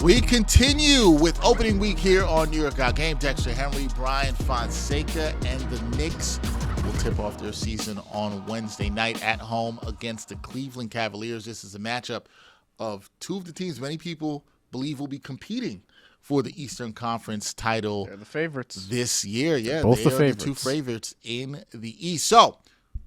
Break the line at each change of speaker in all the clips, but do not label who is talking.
We continue with opening week here on New York Out Game. Dexter, Henry, Bryan, Fonseca, and the Knicks will tip off their season on Wednesday night at home against the Cleveland Cavaliers. This is a matchup of two of the teams many people believe will be competing for the Eastern Conference title.
They're the favorites
this year. Yeah,
both
they
the
are
favorites.
the two favorites in the East. So,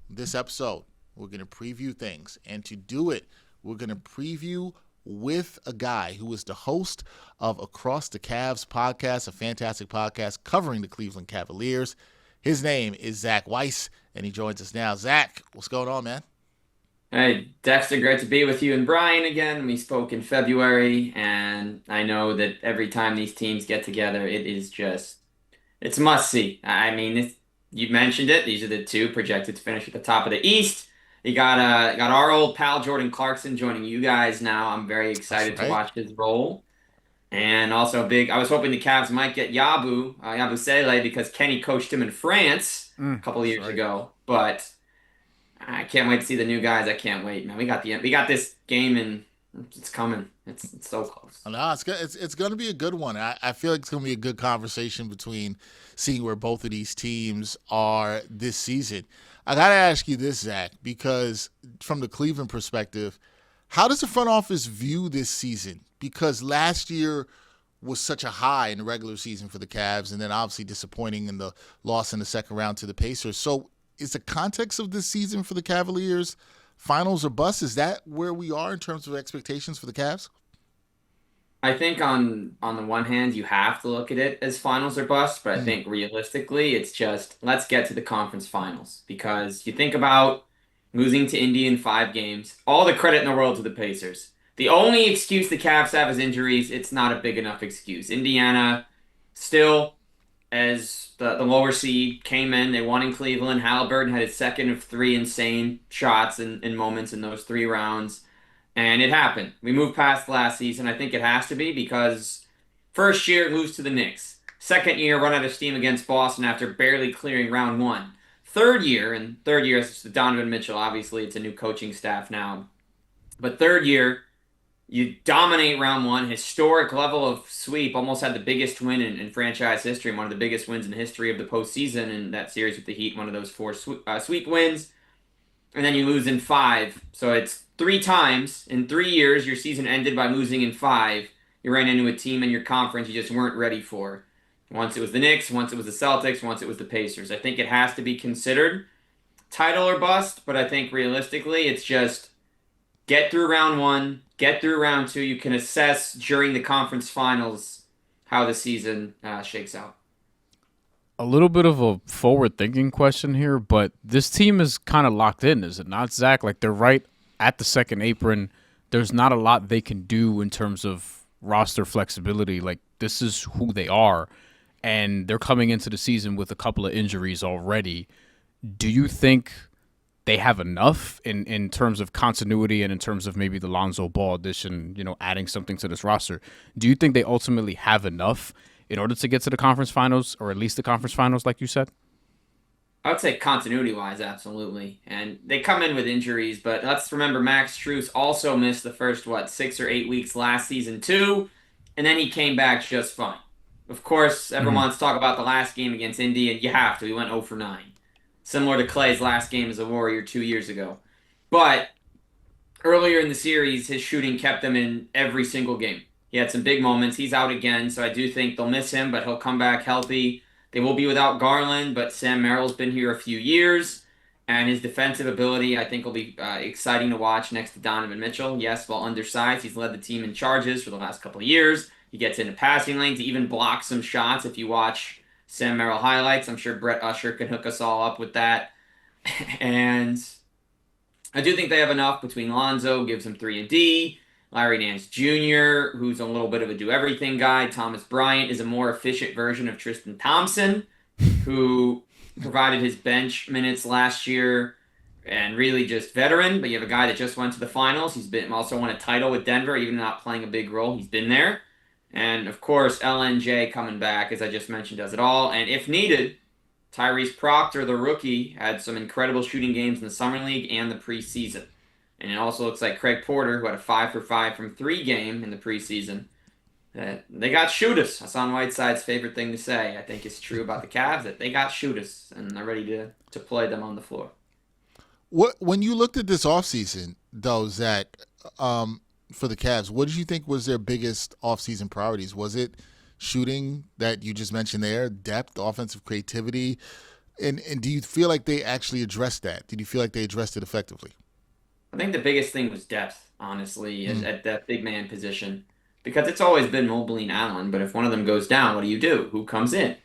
this episode, we're going to preview things. And to do it, we're going to preview with a guy who is the host of Across the Cavs podcast, a fantastic podcast covering the Cleveland Cavaliers. His name is Zach Weiss, and he joins us now. Zach, what's going on, man?
Hey, Dexter, great to be with you and Bryan again. We spoke in February, and I know that every time these teams get together, it's must-see. I mean, you mentioned it. These are the two projected to finish at the top of the East. You got our old pal Jordan Clarkson joining you guys now. I'm very excited to watch his role. And also I was hoping the Cavs might get Yabusele, because Kenny coached him in France a couple of years ago. But I can't wait to see the new guys. I can't wait, man. We got this game, and it's coming. It's so close.
No, it's going to be a good one. I feel like it's going to be a good conversation between seeing where both of these teams are this season. I got to ask you this, Zach, because from the Cleveland perspective, how does the front office view this season? Because last year was such a high in the regular season for the Cavs, and then obviously disappointing in the loss in the second round to the Pacers. So is the context of this season for the Cavaliers finals or bust? Is that where we are in terms of expectations for the Cavs?
I think on the one hand, you have to look at it as finals or bust, but I think realistically, it's just let's get to the conference finals, because you think about losing to Indy in 5 games, all the credit in the world to the Pacers. The only excuse the Cavs have is injuries. It's not a big enough excuse. Indiana still, as the lower seed, came in. They won in Cleveland. Halliburton had his second of 3 insane shots in moments in those 3 rounds. And it happened. We moved past last season. I think it has to be, because first year, lose to the Knicks. Second year, run out of steam against Boston after barely clearing round 1. Third year, it's Donovan Mitchell. Obviously, it's a new coaching staff now. But third year, you dominate round 1. Historic level of sweep. Almost had the biggest win in franchise history. One of the biggest wins in the history of the postseason in that series with the Heat. One of those 4 sweep wins. And then you lose in 5. So it's 3 times in 3 years. Your season ended by losing in 5. You ran into a team in your conference you just weren't ready for. Once it was the Knicks, once it was the Celtics, once it was the Pacers. I think it has to be considered title or bust, but I think realistically it's just get through round 1, get through round 2. You can assess during the conference finals how the season shakes out.
A little bit of a forward-thinking question here, but this team is kind of locked in, is it not, Zach? Like, they're right at the second apron. There's not a lot they can do in terms of roster flexibility. Like, this is who they are, and they're coming into the season with a couple of injuries already. Do you think they have enough in terms of continuity and in terms of maybe the Lonzo Ball addition, adding something to this roster? Do you think they ultimately have enough in order to get to the conference finals, or at least the conference finals, like you said?
I would say continuity-wise, absolutely. And they come in with injuries, but let's remember Max Strus also missed the first, 6 or 8 weeks last season too, and then he came back just fine. Of course, everyone wants to talk about the last game against Indy, and you have to. He went 0 for 9. Similar to Clay's last game as a Warrior 2 years ago. But earlier in the series, his shooting kept him in every single game. He had some big moments. He's out again, so I do think they'll miss him, but he'll come back healthy. They will be without Garland, but Sam Merrill's been here a few years, and his defensive ability, I think, will be exciting to watch next to Donovan Mitchell. Yes, while undersized, he's led the team in charges for the last couple of years. He gets into passing lanes. He even blocks some shots. If you watch Sam Merrill highlights, I'm sure Brett Usher can hook us all up with that. And I do think they have enough between Lonzo, gives him 3 and D. Larry Nance Jr., who's a little bit of a do-everything guy. Thomas Bryant is a more efficient version of Tristan Thompson, who provided his bench minutes last year and really just veteran. But you have a guy that just went to the finals. He's been also won a title with Denver, even not playing a big role. He's been there. And, of course, LNJ coming back, as I just mentioned, does it all. And if needed, Tyrese Proctor, the rookie, had some incredible shooting games in the Summer League and the preseason. And it also looks like Craig Porter, who had a 5 for 5 from 3 game in the preseason, that they got shooters. Hassan Whiteside's favorite thing to say. I think it's true about the Cavs that they got shooters and they're ready to play them on the floor.
What when you looked at this offseason, though, Zach, for the Cavs, what did you think was their biggest offseason priorities? Was it shooting that you just mentioned there, depth, offensive creativity? And do you feel like they actually addressed that? Did you feel like they addressed it effectively?
I think the biggest thing was depth, honestly,
Mm.
at that big man position. Because it's always been Mobley and Allen, but if one of them goes down, what do you do? Who comes in?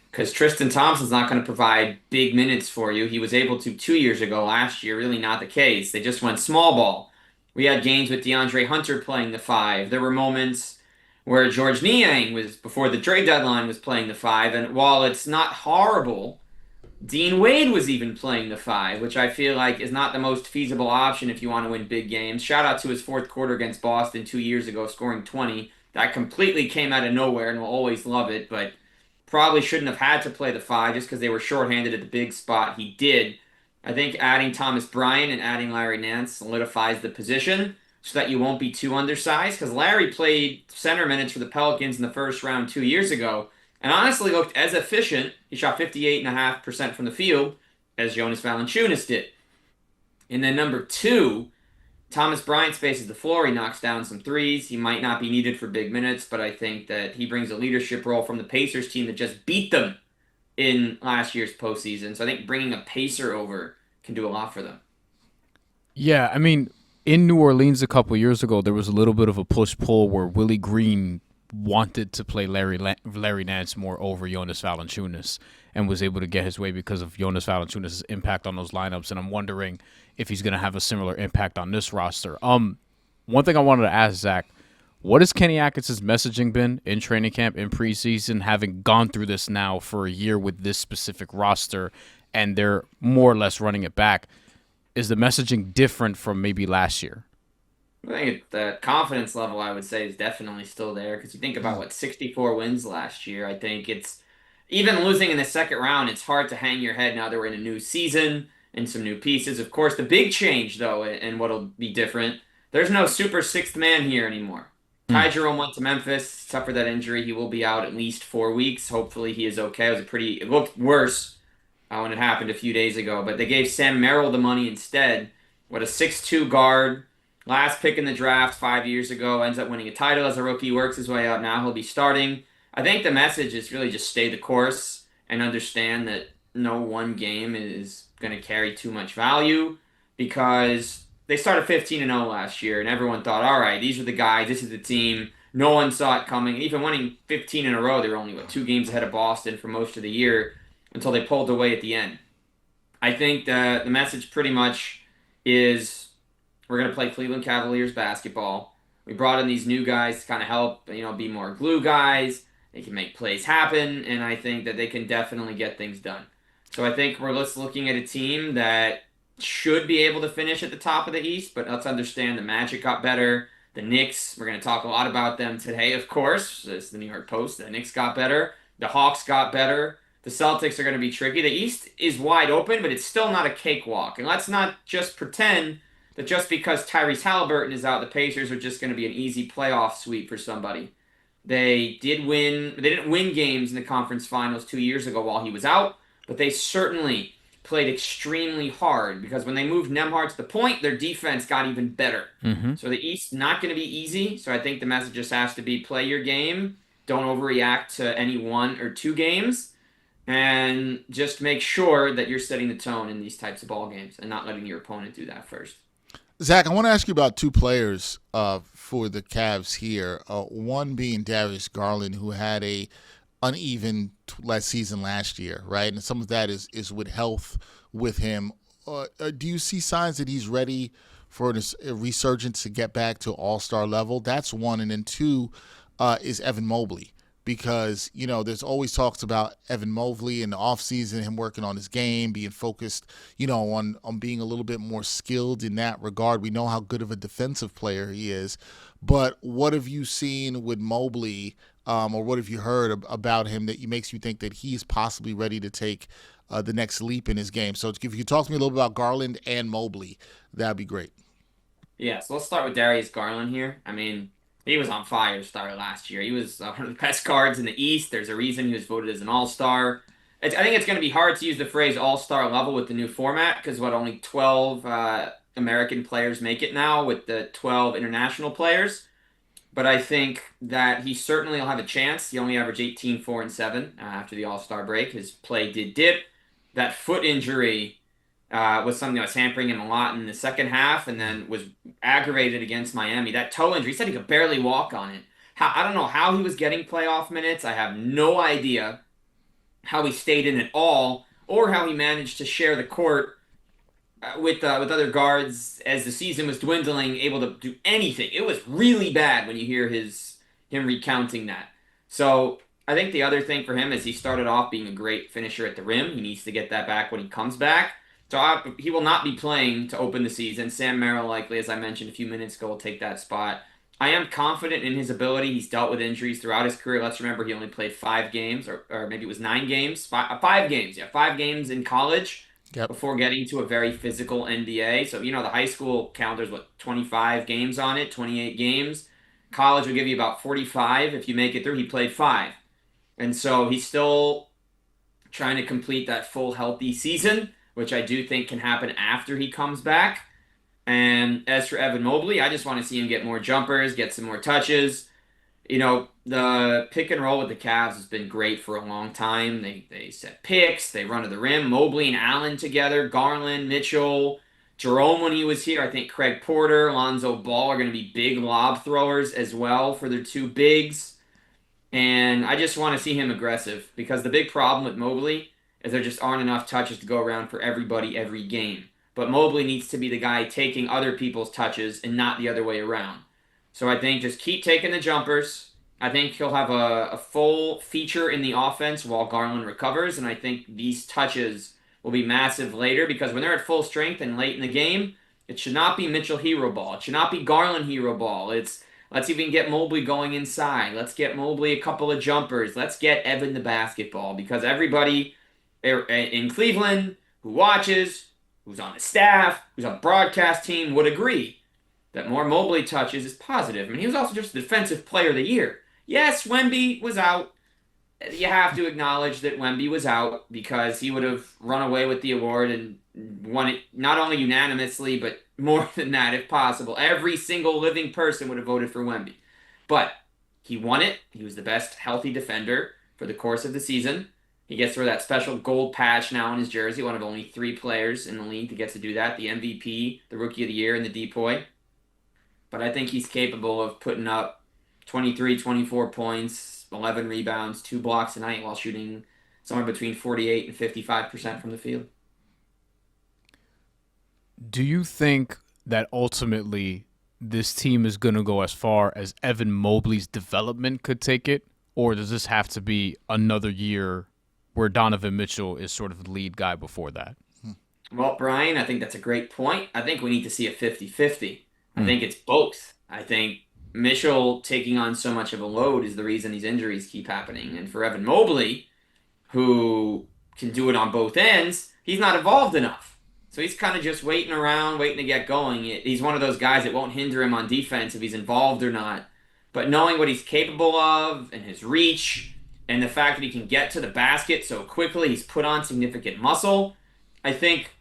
Because Tristan Thompson's not going to provide big minutes for you. He was able to 2 years ago, last year, really not the case. They just went small ball. We had games with DeAndre Hunter playing the five. There were moments where George Niang was, before the trade deadline, was playing the five. And while it's not horrible, Dean Wade was even playing the five, which I feel like is not the most feasible option if you want to win big games. Shout out to his fourth quarter against Boston 2 years ago, scoring 20. That completely came out of nowhere, and we'll always love it, but probably shouldn't have had to play the five just because they were shorthanded at the big spot. He did. I think adding Thomas Bryan and adding Larry Nance solidifies the position so that you won't be too undersized because Larry played center minutes for the Pelicans in the first round 2 years ago and honestly looked as efficient. He shot 58.5% from the field as Jonas Valanciunas did. And then number two, Thomas Bryant spaces the floor. He knocks down some threes. He might not be needed for big minutes, but I think that he brings a leadership role from the Pacers team that just beat them in last year's postseason. So I think bringing a Pacer over can do a lot for them.
Yeah, I mean, in New Orleans a couple years ago, there was a little bit of a push pull where Willie Green wanted to play Larry Nance more over Jonas Valanciunas and was able to get his way because of Jonas Valanciunas' impact on those lineups. And I'm wondering if he's going to have a similar impact on this roster. One thing I wanted to ask Zach, what has Kenny Atkinson's messaging been in training camp, in preseason, having gone through this now for a year with this specific roster, and they're more or less running it back? Is the messaging different from maybe last year?
I think the confidence level, I would say, is definitely still there because you think about what 64 wins last year. I think it's even losing in the second round, it's hard to hang your head now that we're in a new season and some new pieces. Of course, the big change, though, and what'll be different, there's no super sixth man here anymore.
Hmm.
Ty Jerome went to Memphis, suffered that injury. He will be out at least 4 weeks. Hopefully, he is okay. It looked worse when it happened a few days ago, but they gave Sam Merrill the money instead. What a 6'2 guard, last pick in the draft 5 years ago, ends up winning a title as a rookie, works his way out. Now he'll be starting. I think the message is really just stay the course and understand that no one game is going to carry too much value because they started 15 and 0 last year, and everyone thought, all right, these are the guys, this is the team. No one saw it coming. And even winning 15 in a row, they were only 2 games ahead of Boston for most of the year until they pulled away at the end. I think the message pretty much is we're going to play Cleveland Cavaliers basketball. We brought in these new guys to kind of help, be more glue guys. They can make plays happen, and I think that they can definitely get things done. So I think we're just looking at a team that should be able to finish at the top of the East, but let's understand the Magic got better. The Knicks, we're going to talk a lot about them today, of course. It's the New York Post. The Knicks got better. The Hawks got better. The Celtics are going to be tricky. The East is wide open, but it's still not a cakewalk. And let's not just pretend that just because Tyrese Halliburton is out, the Pacers are just going to be an easy playoff sweep for somebody. They didn't win games in the conference finals 2 years ago while he was out, but they certainly played extremely hard because when they moved Nembhard to the point, their defense got even better.
Mm-hmm.
So the East not going to be easy. So I think the message just has to be play your game, don't overreact to any 1 or 2 games, and just make sure that you're setting the tone in these types of ball games and not letting your opponent do that first.
Zach, I want to ask you about two players for the Cavs here. One being Darius Garland, who had a uneven season last year, right? And some of that is with health with him. Do you see signs that he's ready for a resurgence to get back to all-star level? That's one. And then two is Evan Mobley. Because, there's always talks about Evan Mobley in the offseason, him working on his game, being focused, on being a little bit more skilled in that regard. We know how good of a defensive player he is. But what have you seen with Mobley, or what have you heard about him that makes you think that he's possibly ready to take the next leap in his game? So if you could talk to me a little bit about Garland and Mobley, that'd be great.
Yeah, so let's start with Darius Garland here. He was on fire to start last year. He was one of the best guards in the East. There's a reason he was voted as an All-Star. I think it's going to be hard to use the phrase All-Star level with the new format because only 12 American players make it now with the 12 international players. But I think that he certainly will have a chance. He only averaged 18, 4, and 7 after the All-Star break. His play did dip. That foot injury was something that was hampering him a lot in the second half and then was aggravated against Miami. That toe injury, he said he could barely walk on it. I don't know how he was getting playoff minutes. I have no idea how he stayed in at all or how he managed to share the court with other guards as the season was dwindling, able to do anything. It was really bad when you hear him recounting that. So I think the other thing for him is he started off being a great finisher at the rim. He needs to get that back when he comes back. So he will not be playing to open the season. Sam Merrill likely, as I mentioned a few minutes ago, will take that spot. I am confident in his ability. He's dealt with injuries throughout his career. Let's remember he only played 5 games, or maybe it was 9 games. 5 games, yeah. 5 games in college before getting to a very physical NBA. So, the high school calendar's, 25 games on it, 28 games. College will give you about 45 if you make it through. He played 5. And so he's still trying to complete that full healthy season, which I do think can happen after he comes back. And as for Evan Mobley, I just want to see him get more jumpers, get some more touches. The pick and roll with the Cavs has been great for a long time. They set picks, they run to the rim. Mobley and Allen together, Garland, Mitchell, Jerome when he was here. I think Craig Porter, Lonzo Ball are going to be big lob throwers as well for their 2 bigs. And I just want to see him aggressive because the big problem with Mobley is there just aren't enough touches to go around for everybody every game. But Mobley needs to be the guy taking other people's touches and not the other way around. So I think just keep taking the jumpers. I think he'll have a full feature in the offense while Garland recovers. And I think these touches will be massive later because when they're at full strength and late in the game, it should not be Mitchell hero ball. It should not be Garland hero ball. It's let's even get Mobley going inside. Let's get Mobley a couple of jumpers. Let's get Evan the basketball because everybody in Cleveland who watches, who's on the staff, who's on the broadcast team would agree that more Mobley touches is positive. I mean, he was also just the Defensive Player of the Year. Yes, Wemby was out. You have to acknowledge that Wemby was out because he would have run away with the award and won it not only unanimously, but more than that if possible. Every single living person would have voted for Wemby. But he won it. He was the best healthy defender for the course of the season. He gets to wear that special gold patch now in his jersey, one of only 3 players in the league that gets to do that, the MVP, the Rookie of the Year, and the Depoy. But I think he's capable of putting up 23, 24 points, 11 rebounds, 2 blocks a night while shooting somewhere between 48 and 55% from the field.
Do you think that ultimately this team is going to go as far as Evan Mobley's development could take it? Or does this have to be another year where Donovan Mitchell is sort of the lead guy before that?
Well, Brian, I think that's a great point. I think we need to see a 50-50. I think it's both. I think Mitchell taking on so much of a load is the reason these injuries keep happening. And for Evan Mobley, who can do it on both ends, he's not evolved enough. So he's kind of just waiting around, waiting to get going. He's one of those guys that won't hinder him on defense if he's involved or not. But knowing what he's capable of and his reach and the fact that he can get to the basket so quickly, he's put on significant muscle. I think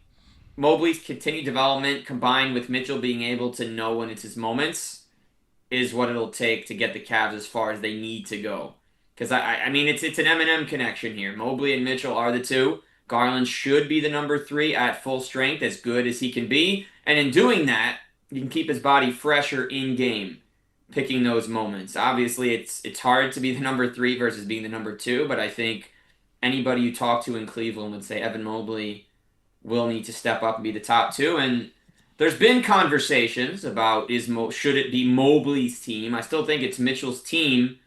Mobley's continued development combined with Mitchell being able to know when it's his moments is what it'll take to get the Cavs as far as they need to go. Because, I mean, it's an M&M connection here. Mobley and Mitchell are the 2. Garland should be the number 3 at full strength, as good as he can be. And in doing that, you can keep his body fresher in-game, picking those moments. Obviously, it's hard to be the number 3 versus being the number 2, but I think anybody you talk to in Cleveland would say Evan Mobley will need to step up and be the top 2. And there's been conversations about should it be Mobley's team. I still think it's Mitchell's team,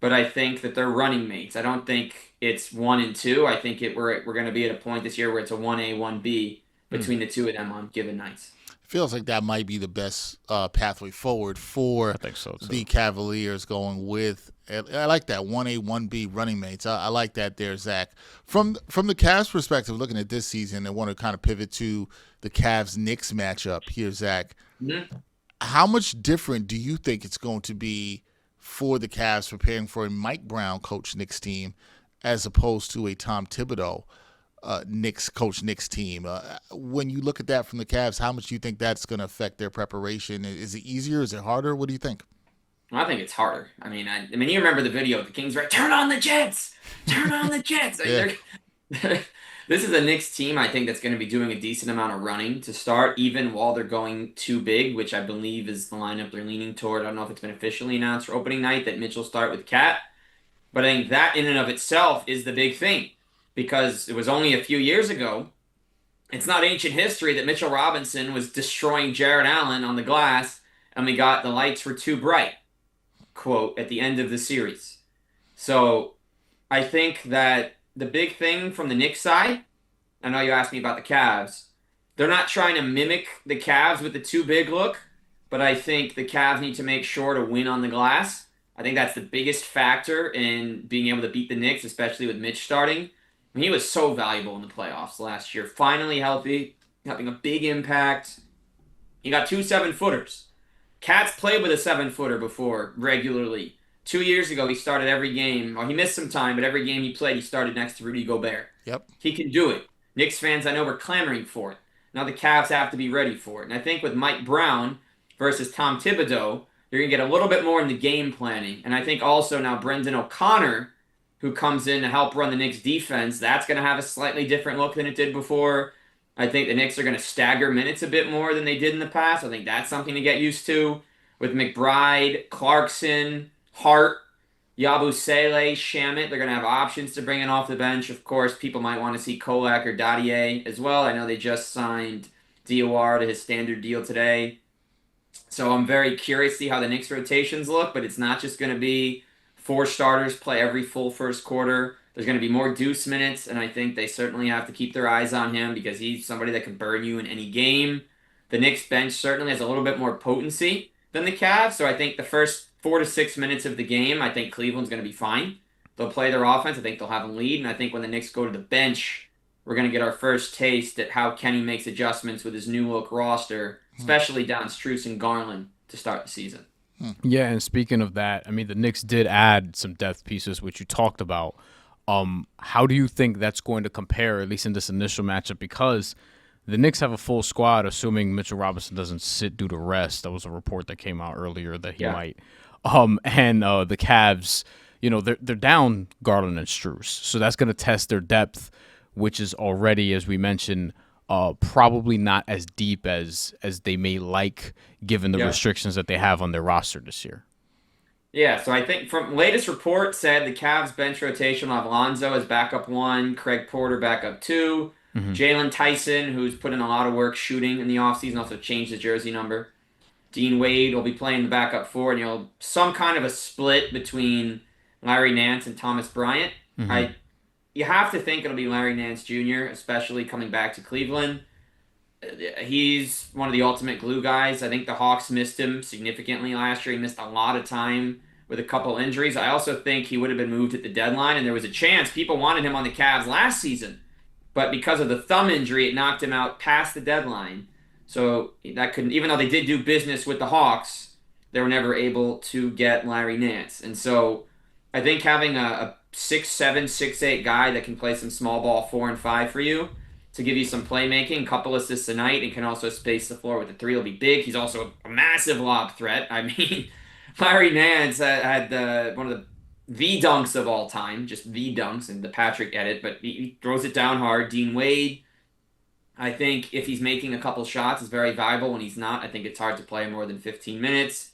but I think that they're running mates. I don't think it's 1 and 2. I think we're going to be at a point this year where it's a 1A, 1B between the 2 of them on given nights.
Feels like that might be the best pathway forward for the Cavaliers going with. I like that 1A, 1B running mates. I like that there, Zach. From the Cavs' perspective, looking at this season, I want to kind of pivot to the Cavs-Knicks matchup here, Zach.
Mm-hmm.
How much different do you think it's going to be for the Cavs preparing for a Mike Brown coach Knicks team as opposed to a Tom Thibodeau Knicks team? When you look at that from the Cavs, how much do you think that's going to affect their preparation? Is it easier? Is it harder? What do you think?
I think it's harder. I mean, you remember the video of the Kings, right? Turn on the Jets! Turn on the Jets! I
Yeah.
mean, this is a Knicks team, I think, that's going to be doing a decent amount of running to start, even while they're going too big, which I believe is the lineup they're leaning toward. I don't know if it's been officially announced for opening night that Mitchell start with Cat, but I think that in and of itself is the big thing because it was only a few years ago. It's not ancient history that Mitchell Robinson was destroying Jared Allen on the glass and we got the lights were too bright, quote, at the end of the series. So I think that the big thing from the Knicks side, I know you asked me about the Cavs. They're not trying to mimic the Cavs with the too big look, but I think the Cavs need to make sure to win on the glass. I think that's the biggest factor in being able to beat the Knicks, especially with Mitch starting. I mean, he was so valuable in the playoffs last year. Finally healthy, having a big impact. He got 2 7-footers. Cat's played with a 7-footer before regularly. 2 years ago, he started every game. Well, he missed some time, but every game he played, he started next to Rudy Gobert.
Yep.
He can do it. Knicks fans, I know, were clamoring for it. Now the Cavs have to be ready for it. And I think with Mike Brown versus Tom Thibodeau, you're going to get a little bit more in the game planning. And I think also now Brendan O'Connor, who comes in to help run the Knicks defense, that's going to have a slightly different look than it did before. I think the Knicks are going to stagger minutes a bit more than they did in the past. I think that's something to get used to with McBride, Clarkson, Hart, Yabusele, Shamit. They're going to have options to bring in off the bench. Of course, people might want to see Kolak or Dadier as well. I know they just signed DOR to his standard deal today. So I'm very curious to see how the Knicks rotations look, but it's not just going to be 4 starters play every full first quarter. There's going to be more Deuce minutes, and I think they certainly have to keep their eyes on him because he's somebody that can burn you in any game. The Knicks bench certainly has a little bit more potency than the Cavs, so I think the first 4 to 6 minutes of the game, I think Cleveland's going to be fine. They'll play their offense. I think they'll have a lead, and I think when the Knicks go to the bench, we're going to get our first taste at how Kenny makes adjustments with his new look roster, especially down Strus and Garland to start the season.
Yeah, and speaking of that, I mean, the Knicks did add some depth pieces, which you talked about. How do you think that's going to compare, at least in this initial matchup? Because the Knicks have a full squad, assuming Mitchell Robinson doesn't sit due to rest. That was a report that came out earlier that he might. And the Cavs, you know, they're down Garland and Strus, so that's going to test their depth, which is already, as we mentioned, probably not as deep as they may like, given the restrictions that they have on their roster this year.
Yeah, so I think from latest report said the Cavs bench rotation will have Lonzo as backup 1, Craig Porter backup 2, Jalen Tyson, who's put in a lot of work shooting in the offseason, also changed his jersey number. Dean Wade will be playing the backup 4, and some kind of a split between Larry Nance and Thomas Bryant. You have to think it'll be Larry Nance Jr., especially coming back to Cleveland. He's one of the ultimate glue guys. I think the Hawks missed him significantly last year. He missed a lot of time with a couple injuries. I also think he would have been moved at the deadline, and there was a chance people wanted him on the Cavs last season. But because of the thumb injury, it knocked him out past the deadline. So that couldn't, even though they did do business with the Hawks, they were never able to get Larry Nance. And so I think having a 6'7", 6'8" guy that can play some small ball 4 and 5 for you to give you some playmaking, couple assists a night, and can also space the floor with the 3 will be big. He's also a massive lob threat. I mean, Larry Nance had one of the dunks of all time, just the dunks and the Patrick edit, but he throws it down hard. Dean Wade, I think if he's making a couple shots, is very valuable. When he's not, I think it's hard to play more than 15 minutes.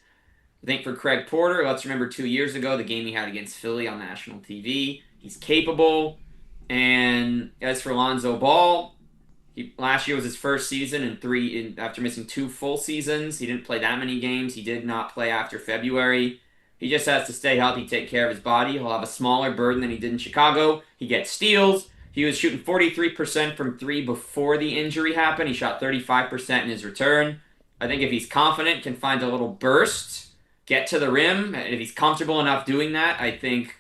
I think for Craig Porter, let's remember 2 years ago, the game he had against Philly on national TV. He's capable. And as for Lonzo Ball, last year was his first season after missing 2 full seasons. He didn't play that many games. He did not play after February. He just has to stay healthy, take care of his body. He'll have a smaller burden than he did in Chicago. He gets steals. He was shooting 43% from 3 before the injury happened. He shot 35% in his return. I think if he's confident, can find a little burst, get to the rim. If he's comfortable enough doing that, I think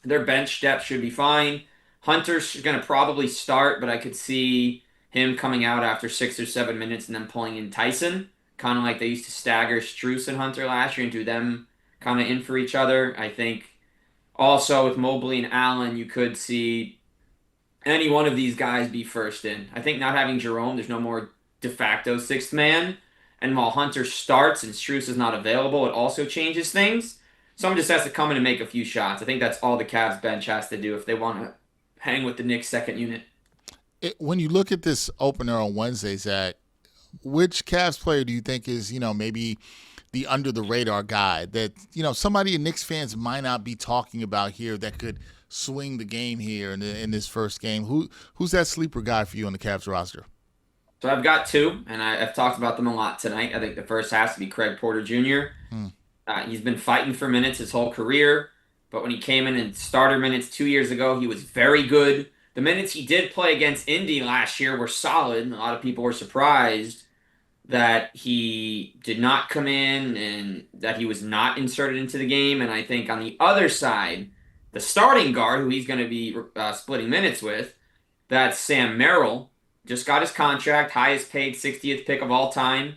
their bench depth should be fine. Hunter's going to probably start, but I could see him coming out after 6 or 7 minutes and then pulling in Tyson. kind of like they used to stagger Strus and Hunter last year and do them kind of in for each other. I think also with Mobley and Allen, you could see any one of these guys be first in. I think not having Jerome, there's no more de facto sixth man. And while Hunter starts and Strus is not available, it also changes things. Someone just has to come in and make a few shots. I think that's all the Cavs bench has to do if they want to hang with the Knicks second unit.
When you look at this opener on Wednesday, Zach, which Cavs player do you think is, maybe the under the radar guy that, somebody Knicks fans might not be talking about here that could swing the game here in this first game? Who's that sleeper guy for you on the Cavs roster?
So I've got two, and I've talked about them a lot tonight. I think the first has to be Craig Porter Jr. He's been fighting for minutes his whole career, but when he came in starter minutes 2 years ago, he was very good. The minutes he did play against Indy last year were solid, and a lot of people were surprised that he did not come in and that he was not inserted into the game. And I think on the other side, the starting guard, who he's going to be splitting minutes with, that's Sam Merrill. Just got his contract, highest paid 60th pick of all time.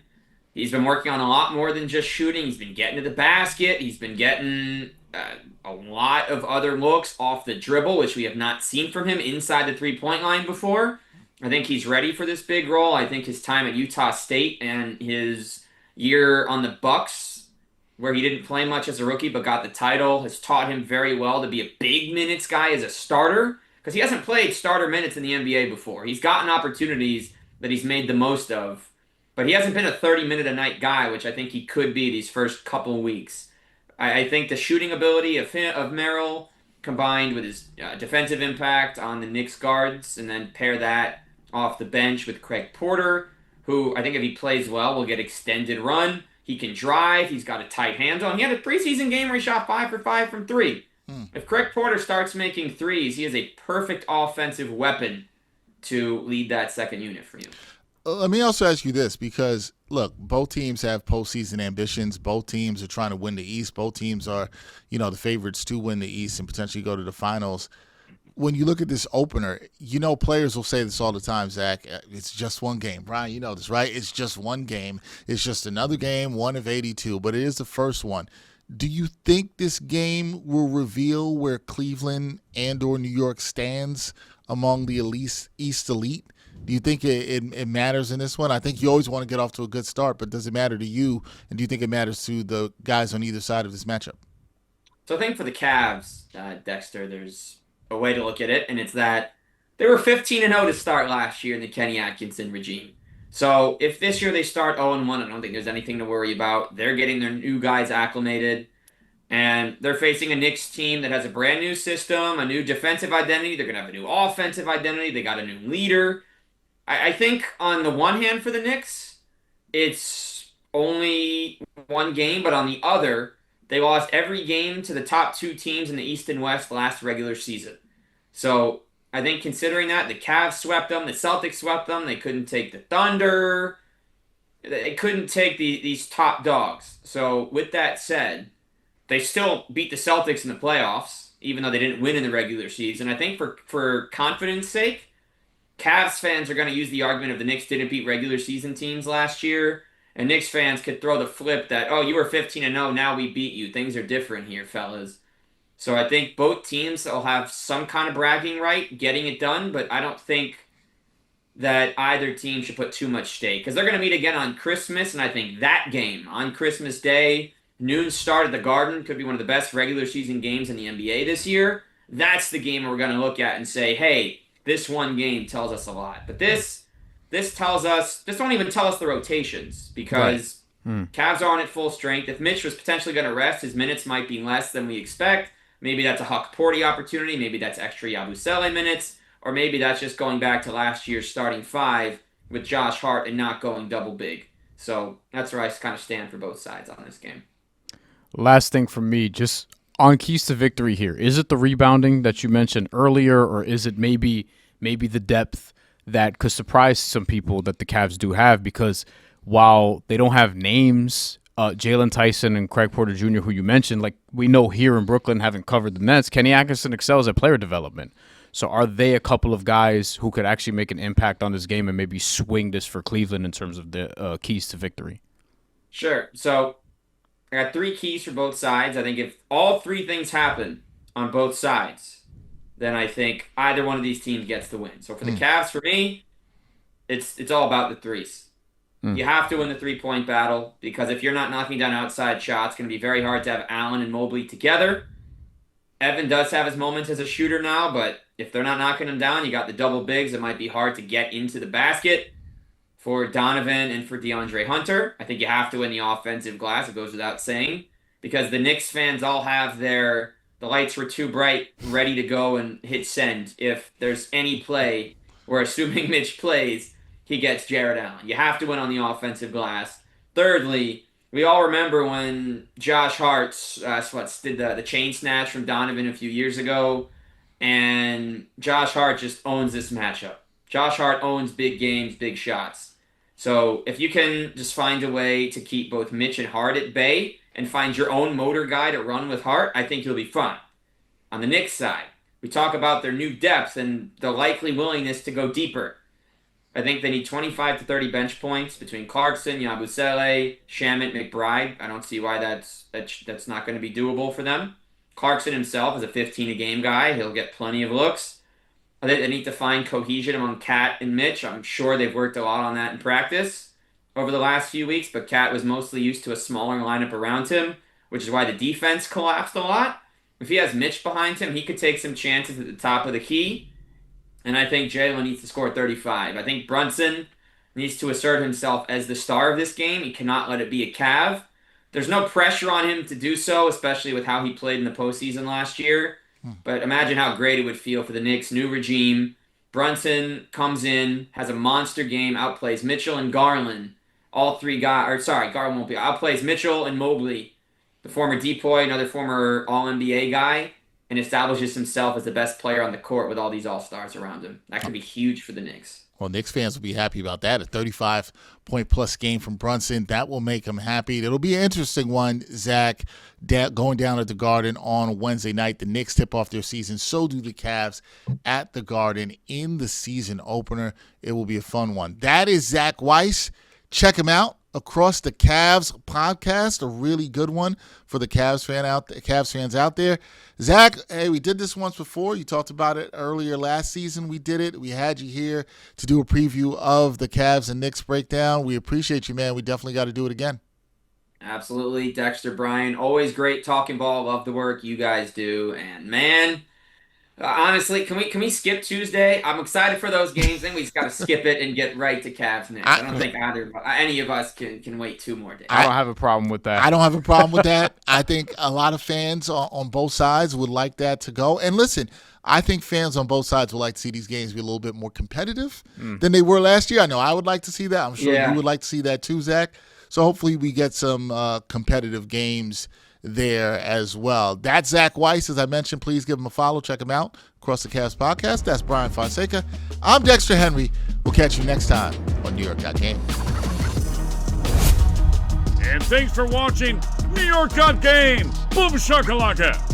He's been working on a lot more than just shooting. He's been getting to the basket. He's been getting a lot of other looks off the dribble, which we have not seen from him inside the three-point line before. I think he's ready for this big role. I think his time at Utah State and his year on the Bucks, where he didn't play much as a rookie but got the title, has taught him very well to be a big minutes guy as a starter. Because he hasn't played starter minutes in the NBA before. He's gotten opportunities that he's made the most of, but he hasn't been a 30-minute-a-night guy, which I think he could be these first couple of weeks. I think the shooting ability of Merrill, combined with his defensive impact on the Knicks guards, and then pair that off the bench with Craig Porter, who I think if he plays well will get extended run. He can drive. He's got a tight handle. And he had a preseason game where he shot 5 for 5 from 3. If Craig Porter starts making threes, he is a perfect offensive weapon to lead that second unit for you.
Let me also ask you this, because, look, both teams have postseason ambitions. Both teams are trying to win the East. Both teams are, the favorites to win the East and potentially go to the finals. When you look at this opener, players will say this all the time, Zach, it's just one game. Bryan, you know this, right? It's just one game. It's just another game, one of 82, but it is the first one. Do you think this game will reveal where Cleveland and or New York stands among the East elite? Do you think it matters in this one? I think you always want to get off to a good start, but does it matter to you? And do you think it matters to the guys on either side of this matchup?
So I think for the Cavs, Dexter, there's a way to look at it, and it's that they were 15-0 to start last year in the Kenny Atkinson regime. So if this year they start 0-1, I don't think there's anything to worry about. They're getting their new guys acclimated, and they're facing a Knicks team that has a brand new system, a new defensive identity. They're going to have a new offensive identity. They got a new leader. I think on the one hand for the Knicks, it's only one game, but on the other, they lost every game to the top two teams in the East and West last regular season. So I think considering that, the Cavs swept them, the Celtics swept them, they couldn't take the Thunder, they couldn't take these top dogs. So with that said, they still beat the Celtics in the playoffs, even though they didn't win in the regular season. I think for confidence sake, Cavs fans are going to use the argument of the Knicks didn't beat regular season teams last year, and Knicks fans could throw the flip that, oh, you were 15-0, now we beat you. Things are different here, fellas. So I think both teams will have some kind of bragging right getting it done, but I don't think that either team should put too much stake, because they're going to meet again on Christmas, and I think that game on Christmas Day, noon start at the Garden, could be one of the best regular season games in the NBA this year. That's the game we're going to look at and say, hey, this one game tells us a lot. But this tells us, this don't even tell us the rotations, because Cavs aren't at full strength. If Mitch was potentially going to rest, his minutes might be less than we expect. Maybe that's a Huck Porty opportunity. Maybe that's extra Yabusele minutes. Or maybe that's just going back to last year's starting five with Josh Hart and not going double big. So that's where I kind of stand for both sides on this game.
Last thing from me, just on keys to victory here. Is it the rebounding that you mentioned earlier, or is it maybe the depth that could surprise some people that the Cavs do have? Because while they don't have names, Jalen Tyson and Craig Porter Jr., who you mentioned, like we know here in Brooklyn, having covered the Nets, Kenny Atkinson excels at player development. So are they a couple of guys who could actually make an impact on this game and maybe swing this for Cleveland in terms of the keys to victory?
Sure. So I got three keys for both sides. I think if all three things happen on both sides, then I think either one of these teams gets the win. So for the Cavs, for me, it's all about the threes. You have to win the 3-point battle because if you're not knocking down outside shots, it's going to be very hard to have Allen and Mobley together. Evan does have his moments as a shooter now, but if they're not knocking him down, you got the double bigs. It might be hard to get into the basket for Donovan and for DeAndre Hunter. I think you have to win the offensive glass. It goes without saying because the Knicks fans all have the lights were too bright, ready to go and hit send. If there's any play, we're assuming Mitch plays, he gets Jared Allen. You have to win on the offensive glass. Thirdly, we all remember when Josh Hart did the chain snatch from Donovan a few years ago, and Josh Hart just owns this matchup. Josh Hart owns big games, big shots. So if you can just find a way to keep both Mitch and Hart at bay and find your own motor guy to run with Hart, I think you'll be fine. On the Knicks side, we talk about their new depth and the likely willingness to go deeper. I think they need 25 to 30 bench points between Clarkson, Yabusele, Shamet, McBride. I don't see why that's not going to be doable for them. Clarkson himself is a 15-a-game guy. He'll get plenty of looks. They need to find cohesion among Cat and Mitch. I'm sure they've worked a lot on that in practice over the last few weeks, but Cat was mostly used to a smaller lineup around him, which is why the defense collapsed a lot. If he has Mitch behind him, he could take some chances at the top of the key. And I think Jalen needs to score 35. I think Brunson needs to assert himself as the star of this game. He cannot let it be a Cav. There's no pressure on him to do so, especially with how he played in the postseason last year. But imagine how great it would feel for the Knicks' new regime. Brunson comes in, has a monster game, outplays Mitchell and Garland. Garland won't be. Outplays Mitchell and Mobley, the former Depoy, another former All-NBA guy, and establishes himself as the best player on the court with all these all-stars around him. That could be huge for the Knicks.
Well, Knicks fans will be happy about that. A 35-point-plus game from Brunson. That will make them happy. It'll be an interesting one, Zach, going down at the Garden on Wednesday night. The Knicks tip off their season. So do the Cavs at the Garden in the season opener. It will be a fun one. That is Zach Weiss. Check him out. Across the Cavs podcast, a really good one for the Cavs fans out there. Zach, hey, we did this once before. You talked about it earlier last season. We did it. We had you here to do a preview of the Cavs and Knicks breakdown. We appreciate you, man. We definitely got to do it again.
Absolutely. Dexter, Bryan, always great talking ball. Love the work you guys do. And man, honestly, can we skip Tuesday? I'm excited for those games. Then we just got to skip it and get right to Cavs Knicks. I don't think any of us can wait 2 more days.
I don't have a problem with that.
I don't have a problem with that. I think a lot of fans on both sides would like that to go. And listen, I think fans on both sides would like to see these games be a little bit more competitive than they were last year. I know I would like to see that. I'm sure you would like to see that too, Zach. So hopefully we get some competitive games there as well. That's Zach Weiss. As I mentioned, please give him a follow. Check him out across the Cavs podcast. That's Bryan Fonseca. I'm Dexter Henry. We'll catch you next time on New York Got Game.
And thanks for watching New York Got Game. Boom shakalaka.